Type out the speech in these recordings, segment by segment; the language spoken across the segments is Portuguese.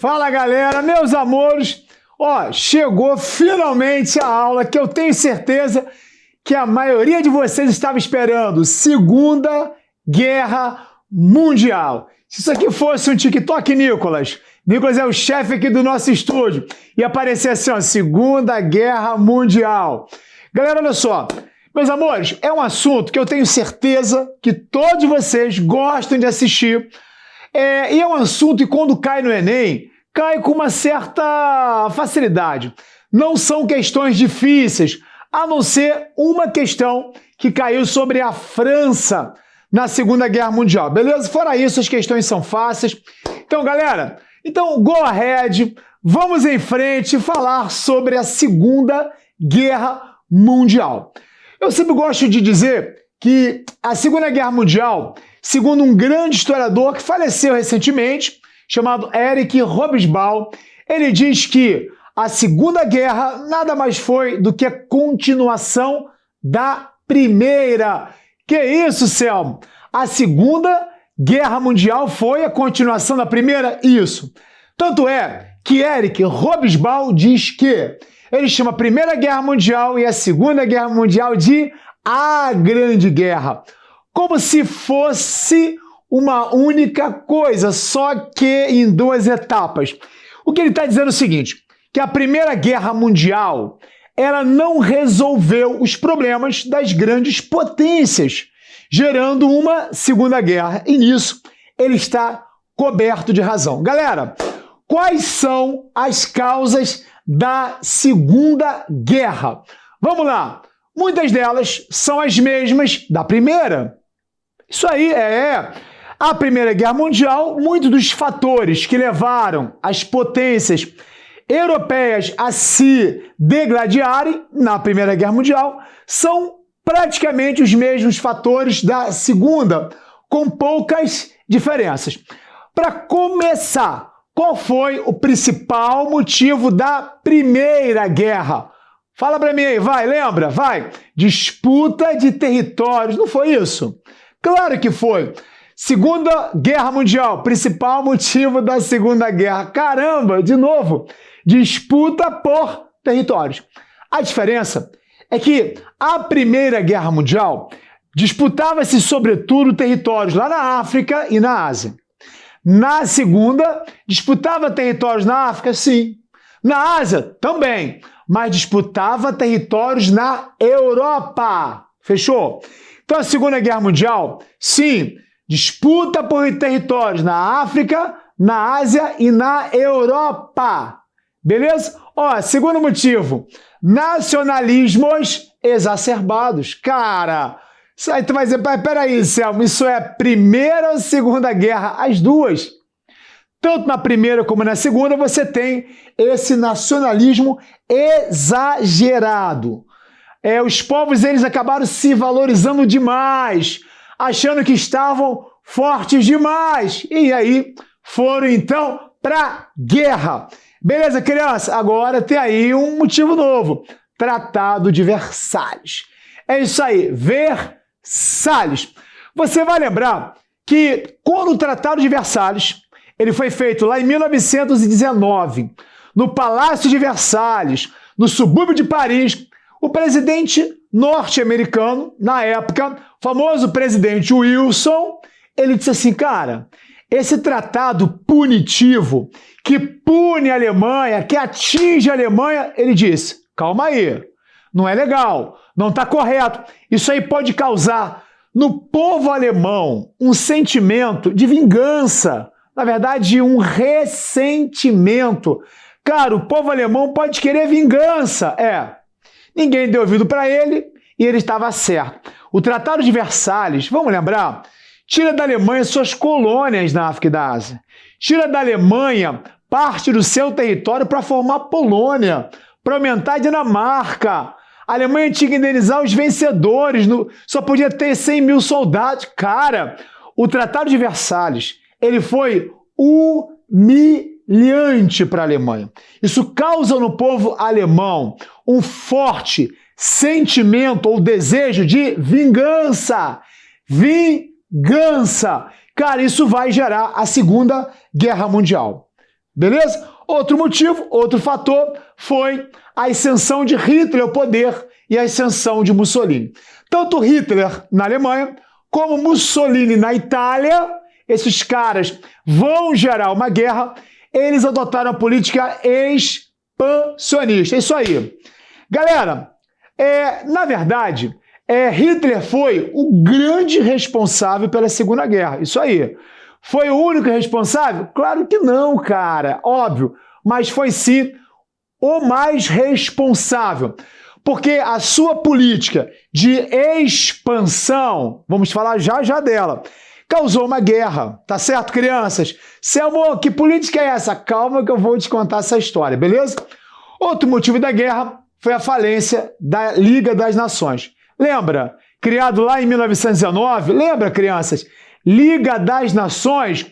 Fala galera, meus amores, chegou finalmente a aula que eu tenho certeza que a maioria de vocês estava esperando, Segunda Guerra Mundial. Se isso aqui fosse um TikTok, Nicolas é o chefe aqui do nosso estúdio, e aparecer assim, Segunda Guerra Mundial. Galera, olha só, meus amores, é um assunto que eu tenho certeza que todos vocês gostam de assistir, e é um assunto que quando cai no Enem, cai com uma certa facilidade. Não são questões difíceis, a não ser uma questão que caiu sobre a França na Segunda Guerra Mundial, beleza? Fora isso, as questões são fáceis. Então, galera, go ahead, vamos em frente falar sobre a Segunda Guerra Mundial. Eu sempre gosto de dizer que a Segunda Guerra Mundial, segundo um grande historiador que faleceu recentemente, chamado Eric Hobsbawm, ele diz que a Segunda Guerra nada mais foi do que a continuação da Primeira. Que isso, Selmo? A Segunda Guerra Mundial foi a continuação da Primeira? Isso. Tanto é que Eric Hobsbawm diz que ele chama a Primeira Guerra Mundial e a Segunda Guerra Mundial de a Grande Guerra, como se fosse uma única coisa, só que em duas etapas. O que ele está dizendo é o seguinte, que a Primeira Guerra Mundial ela não resolveu os problemas das grandes potências, gerando uma Segunda Guerra. E nisso ele está coberto de razão. Galera, quais são as causas da Segunda Guerra? Vamos lá. Muitas delas são as mesmas da Primeira. Isso aí a Primeira Guerra Mundial, muitos dos fatores que levaram as potências europeias a se degladiarem na Primeira Guerra Mundial são praticamente os mesmos fatores da Segunda, com poucas diferenças. Para começar, qual foi o principal motivo da Primeira Guerra? Fala para mim aí, vai, lembra? Vai. Disputa de territórios, não foi isso? Claro que foi. Segunda Guerra Mundial, principal motivo da Segunda Guerra. Caramba, de novo, disputa por territórios. A diferença é que a Primeira Guerra Mundial disputava-se sobretudo territórios lá na África e na Ásia. Na Segunda, disputava territórios na África, sim. Na Ásia, também. Mas disputava territórios na Europa. Fechou? Então, a Segunda Guerra Mundial, sim, disputa por territórios na África, na Ásia e na Europa. Beleza? Segundo motivo, nacionalismos exacerbados. Cara, isso aí tu vai dizer, peraí, Selmo, isso é Primeira ou Segunda Guerra? As duas. Tanto na Primeira como na Segunda você tem esse nacionalismo exagerado. Os povos eles acabaram se valorizando demais, achando que estavam fortes demais. E aí foram então para guerra. Beleza, criança? Agora tem aí um motivo novo. Tratado de Versalhes. É isso aí, Versalhes. Você vai lembrar que quando o Tratado de Versalhes ele foi feito lá em 1919, no Palácio de Versalhes, no subúrbio de Paris, o presidente norte-americano, na época, o famoso presidente Wilson, ele disse assim, cara, esse tratado punitivo que pune a Alemanha, que atinge a Alemanha, ele disse, calma aí, não é legal, não está correto, isso aí pode causar no povo alemão um sentimento de vingança, na verdade, um ressentimento. Cara, o povo alemão pode querer vingança. Ninguém deu ouvido para ele e ele estava certo. O Tratado de Versalhes, vamos lembrar, tira da Alemanha suas colônias na África e da Ásia. Tira da Alemanha parte do seu território para formar Polônia, para aumentar a Dinamarca. A Alemanha tinha que indenizar os vencedores, só podia ter 100 mil soldados. Cara, o Tratado de Versalhes ele foi humilhante para a Alemanha. Isso causa no povo alemão um forte sentimento ou desejo de vingança. Vingança. Cara, isso vai gerar a Segunda Guerra Mundial. Beleza? Outro motivo, outro fator foi a ascensão de Hitler ao poder e a ascensão de Mussolini. Tanto Hitler na Alemanha como Mussolini na Itália, esses caras vão gerar uma guerra, eles adotaram a política expansionista. É isso aí. Galera, na verdade, Hitler foi o grande responsável pela Segunda Guerra. Isso aí. Foi o único responsável? Claro que não, cara. Óbvio. Mas foi sim o mais responsável. Porque a sua política de expansão, vamos falar já dela, causou uma guerra. Tá certo, crianças? Selmo, que política é essa? Calma que eu vou te contar essa história, beleza? Outro motivo da guerra foi a falência da Liga das Nações. Lembra? Criado lá em 1919? Lembra, crianças? Liga das Nações,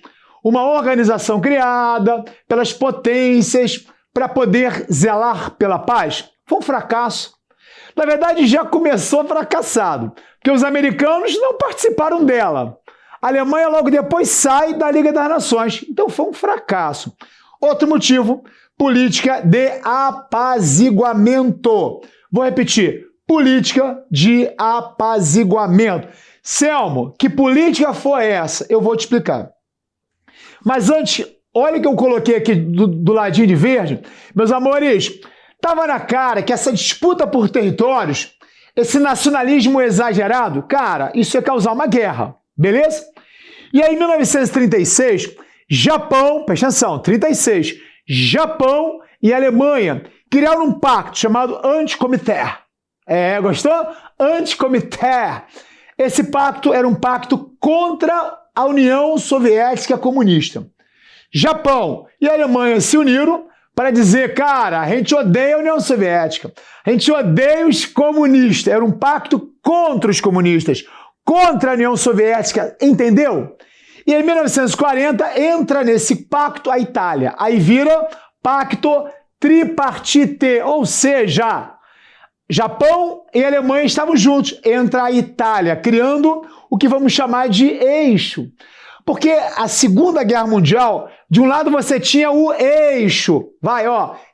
uma organização criada pelas potências para poder zelar pela paz. Foi um fracasso. Na verdade, já começou fracassado, porque os americanos não participaram dela. A Alemanha logo depois sai da Liga das Nações. Então foi um fracasso. Outro motivo, política de apaziguamento. Vou repetir, política de apaziguamento. Selmo, que política foi essa? Eu vou te explicar. Mas antes, olha que eu coloquei aqui do ladinho de verde. Meus amores, estava na cara que essa disputa por territórios, esse nacionalismo exagerado, cara, isso ia causar uma guerra, beleza? E aí, em 1936, Japão, presta atenção, 36, Japão e Alemanha criaram um pacto chamado Anticomitê. Gostou? Anticomitê. Esse pacto era um pacto contra a União Soviética Comunista. Japão e Alemanha se uniram para dizer, cara, a gente odeia a União Soviética, a gente odeia os comunistas. Era um pacto contra os comunistas, contra a União Soviética, entendeu? E em 1940 entra nesse pacto a Itália. Aí vira pacto tripartite, ou seja, Japão e Alemanha estavam juntos, entra a Itália, criando o que vamos chamar de eixo. Porque a Segunda Guerra Mundial, de um lado você tinha o eixo,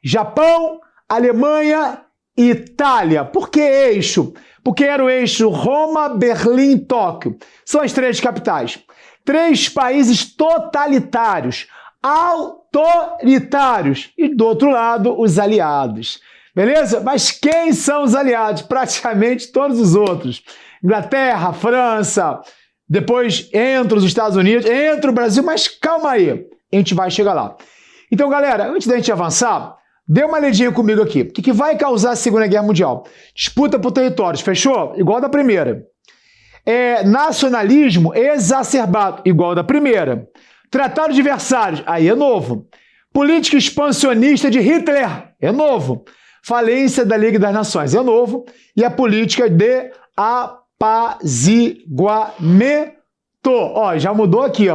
Japão, Alemanha e Itália. Por que eixo? Porque era o eixo Roma, Berlim, Tóquio. São as três capitais. Três países totalitários, autoritários. E do outro lado, os aliados. Beleza? Mas quem são os aliados? Praticamente todos os outros. Inglaterra, França, depois entra os Estados Unidos, entra o Brasil, mas calma aí, a gente vai chegar lá. Então, galera, antes da gente avançar, dê uma olhadinha comigo aqui. O que vai causar a Segunda Guerra Mundial? Disputa por territórios, fechou? Igual da primeira. Nacionalismo exacerbado, igual da primeira. Tratado de Versalhes, aí é novo. Política expansionista de Hitler, é novo. Falência da Liga das Nações, é novo. E a política de apaziguamento. Já mudou aqui,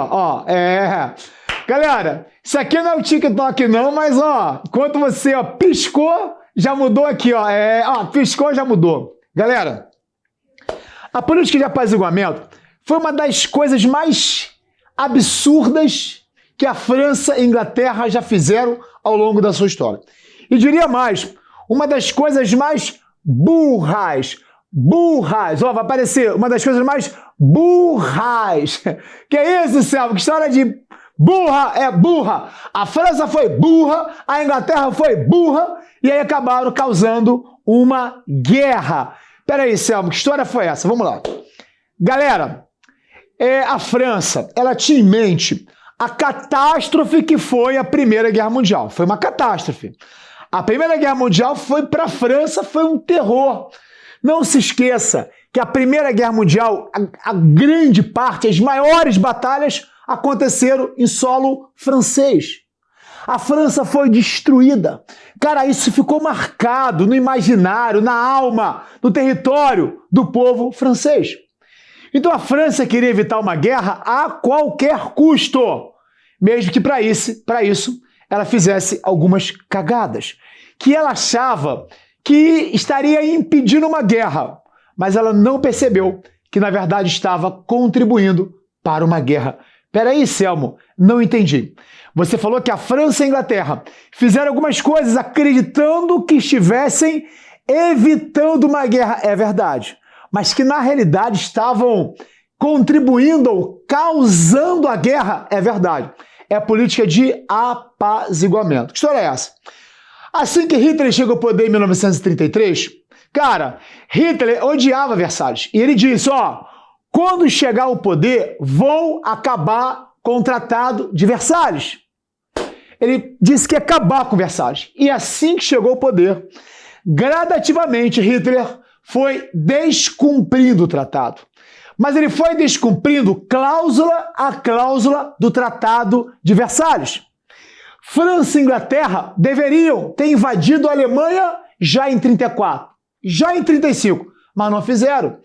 Galera, isso aqui não é o TikTok não, mas, enquanto você, piscou, já mudou aqui, piscou, já mudou. Galera, a política de apaziguamento foi uma das coisas mais absurdas que a França e a Inglaterra já fizeram ao longo da sua história. E diria mais, uma das coisas mais burras, vai aparecer uma das coisas mais burras. Que é isso, Selma? Que história de burra? Burra. A França foi burra, a Inglaterra foi burra, e aí acabaram causando uma guerra. Peraí, Selma, que história foi essa? Vamos lá. Galera, a França, ela tinha em mente a catástrofe que foi a Primeira Guerra Mundial. Foi uma catástrofe. A Primeira Guerra Mundial foi para a França, foi um terror. Não se esqueça que a Primeira Guerra Mundial, a grande parte, as maiores batalhas aconteceram em solo francês. A França foi destruída. Cara, isso ficou marcado no imaginário, na alma, no território do povo francês. Então a França queria evitar uma guerra a qualquer custo, mesmo que para isso ela fizesse algumas cagadas, que ela achava que estaria impedindo uma guerra, mas ela não percebeu que, na verdade, estava contribuindo para uma guerra Peraí, Selmo, não entendi. Você falou que a França e a Inglaterra fizeram algumas coisas acreditando que estivessem evitando uma guerra. É verdade. Mas que na realidade estavam contribuindo ou causando a guerra. É verdade. É a política de apaziguamento. Que história é essa? Assim que Hitler chega ao poder em 1933, cara, Hitler odiava Versalhes. E ele disse, quando chegar ao poder, vou acabar com o Tratado de Versalhes. Ele disse que ia acabar com Versalhes. E assim que chegou ao poder, gradativamente Hitler foi descumprindo o tratado. Mas ele foi descumprindo cláusula a cláusula do Tratado de Versalhes. França e Inglaterra deveriam ter invadido a Alemanha já em 34, já em 35, mas não fizeram.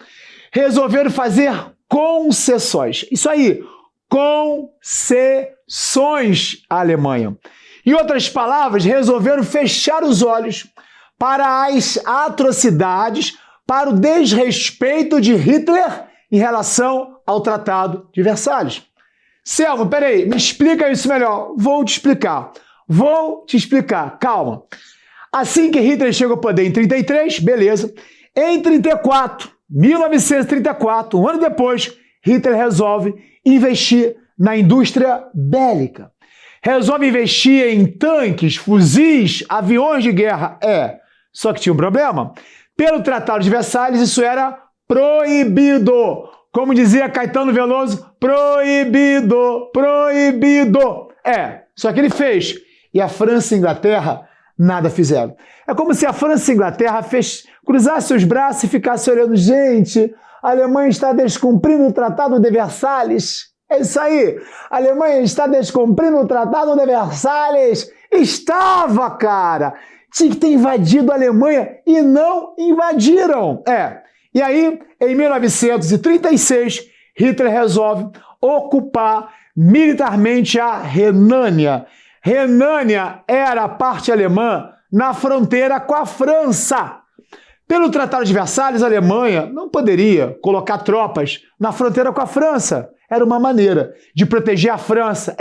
Resolveram fazer concessões. Isso aí, concessões à Alemanha. Em outras palavras, resolveram fechar os olhos para as atrocidades, para o desrespeito de Hitler em relação ao Tratado de Versalhes. Selmo, peraí, me explica isso melhor. Vou te explicar. Calma. Assim que Hitler chega ao poder em 33, beleza. Em 1934, um ano depois, Hitler resolve investir na indústria bélica. Resolve investir em tanques, fuzis, aviões de guerra. Só que tinha um problema. Pelo Tratado de Versalhes, isso era proibido. Como dizia Caetano Veloso, proibido. Só que ele fez. E a França e a Inglaterra nada fizeram. É como se a França e a Inglaterra cruzassem os braços e ficassem olhando. Gente, a Alemanha está descumprindo o Tratado de Versalhes. É isso aí. A Alemanha está descumprindo o Tratado de Versalhes. Estava, cara. Tinha que ter invadido a Alemanha e não invadiram. E aí, em 1936, Hitler resolve ocupar militarmente a Renânia. Renânia era a parte alemã na fronteira com a França. Pelo Tratado de Versalhes, a Alemanha não poderia colocar tropas na fronteira com a França. Era uma maneira de proteger a França.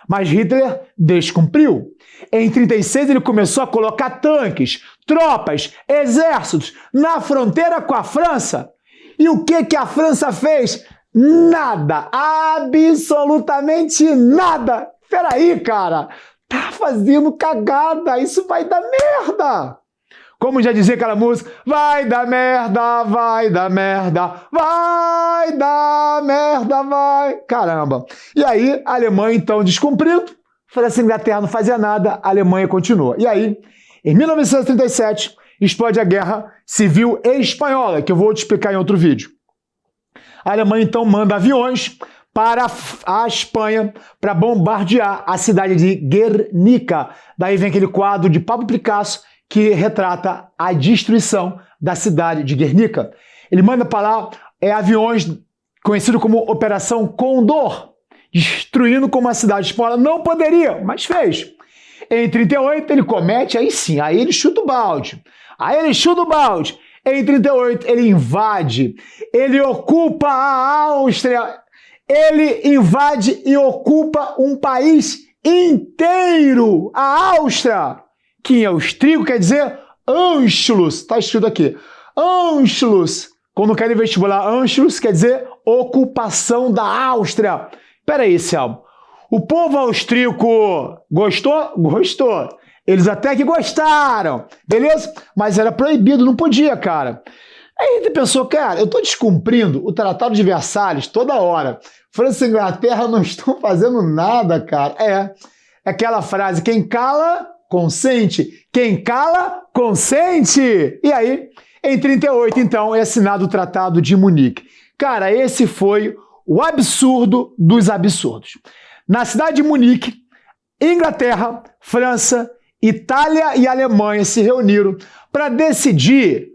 Mas Hitler descumpriu. Em 1936, ele começou a colocar tanques, tropas, exércitos na fronteira com a França. E o que a França fez? Nada. Absolutamente nada. Peraí, cara. Tá fazendo cagada. Isso vai dar merda. Como já dizia aquela música, vai dar merda, vai dar merda, vai dar merda, vai. Caramba. E aí, a Alemanha, então, descumprindo, França e Inglaterra não fazia nada, a Alemanha continua. E aí, em 1937, explode a Guerra Civil Espanhola, que eu vou te explicar em outro vídeo. A Alemanha, então, manda aviões para a Espanha para bombardear a cidade de Guernica. Daí vem aquele quadro de Pablo Picasso que retrata a destruição da cidade de Guernica. Ele manda para lá aviões conhecidos como Operação Condor, destruindo como a cidade espanhola não poderia, mas fez. Em 1938 ele comete, aí sim, aí ele chuta o balde. Em 1938 ele invade, ele ocupa a Áustria, ele invade e ocupa um país inteiro, a Áustria, que em austríaco quer dizer Anschluss, está escrito aqui. Anschluss, quando querem vestibular, Anschluss quer dizer ocupação da Áustria. Peraí, Selmo, o povo austríaco gostou? Gostou. Eles até que gostaram, beleza? Mas era proibido, não podia, cara. Aí ele pensou, cara, eu estou descumprindo o Tratado de Versalhes toda hora. França e Inglaterra não estão fazendo nada, cara. É aquela frase, quem cala, consente. Quem cala, consente. E aí, em 1938, então, é assinado o Tratado de Munique. Cara, esse foi o absurdo dos absurdos. Na cidade de Munique, Inglaterra, França, Itália e Alemanha se reuniram para decidir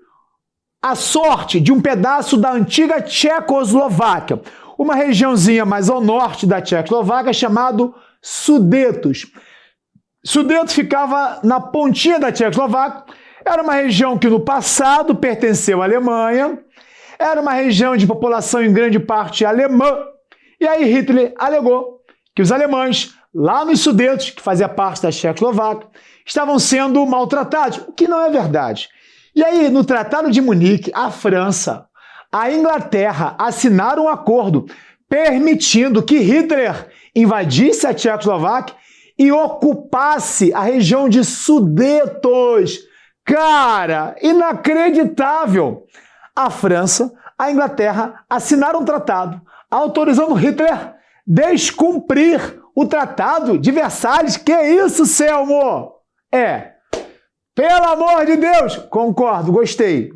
a sorte de um pedaço da antiga Tchecoslováquia, uma regiãozinha mais ao norte da Tchecoslováquia chamado Sudetos. Sudetos ficava na pontinha da Tchecoslováquia, era uma região que no passado pertenceu à Alemanha, era uma região de população em grande parte alemã, E aí Hitler alegou que os alemães, lá nos Sudetos, que fazia parte da Tchecoslováquia, estavam sendo maltratados, o que não é verdade. E aí, no Tratado de Munique, a França, a Inglaterra assinaram um acordo permitindo que Hitler invadisse a Tchecoslováquia e ocupasse a região de Sudetos. Cara, inacreditável! A França, a Inglaterra assinaram um tratado autorizando Hitler descumprir o Tratado de Versalhes. Que isso, Selmo? Pelo amor de Deus! Concordo, gostei.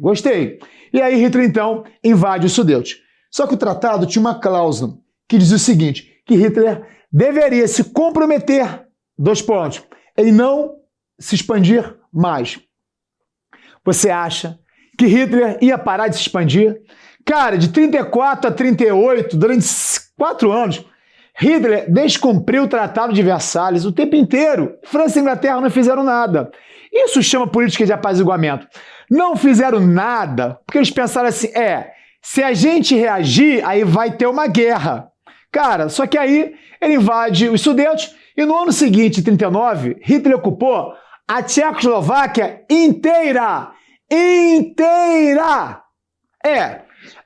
E aí Hitler, então, invade os Sudetos. Só que o tratado tinha uma cláusula que dizia o seguinte, que Hitler deveria se comprometer, 2 pontos, em não se expandir mais. Você acha que Hitler ia parar de se expandir? Cara, de 34 a 38, durante 4 anos, Hitler descumpriu o Tratado de Versalhes o tempo inteiro. França e Inglaterra não fizeram nada. Isso chama política de apaziguamento. Não fizeram nada porque eles pensaram assim, se a gente reagir, aí vai ter uma guerra. Cara, só que aí ele invade os Sudetos e no ano seguinte, 39, Hitler ocupou a Tchecoslováquia inteira.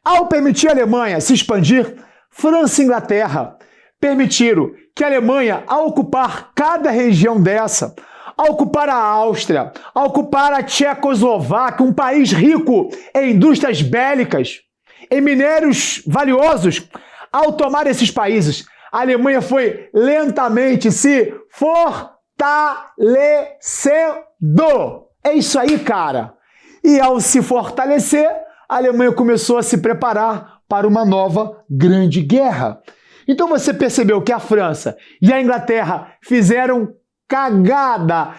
Ao permitir a Alemanha se expandir, França e Inglaterra permitiram que a Alemanha, ao ocupar cada região dessa, ao ocupar a Áustria, ao ocupar a Tchecoslováquia, um país rico em indústrias bélicas, em minérios valiosos, ao tomar esses países, a Alemanha foi lentamente se fortalecendo. É isso aí, cara. E ao se fortalecer, a Alemanha começou a se preparar para uma nova grande guerra. Então você percebeu que a França e a Inglaterra fizeram cagada.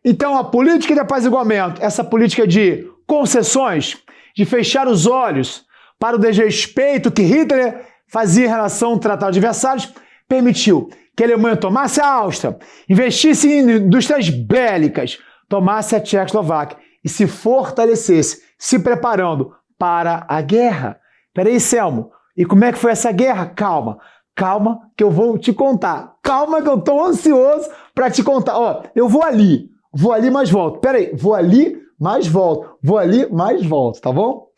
Então a política de apaziguamento, essa política de concessões, de fechar os olhos para o desrespeito que Hitler fazia em relação ao Tratado de Versalhes, permitiu que a Alemanha tomasse a Áustria, investisse em indústrias bélicas, tomasse a Tchecoslováquia e se fortalecesse, se preparando para a guerra. Peraí, Selmo, e como é que foi essa guerra? Calma que eu vou te contar. Calma que eu tô ansioso para te contar. Ó, eu vou ali, mas volto. Peraí, vou ali, mas volto. Vou ali, mas volto, tá bom?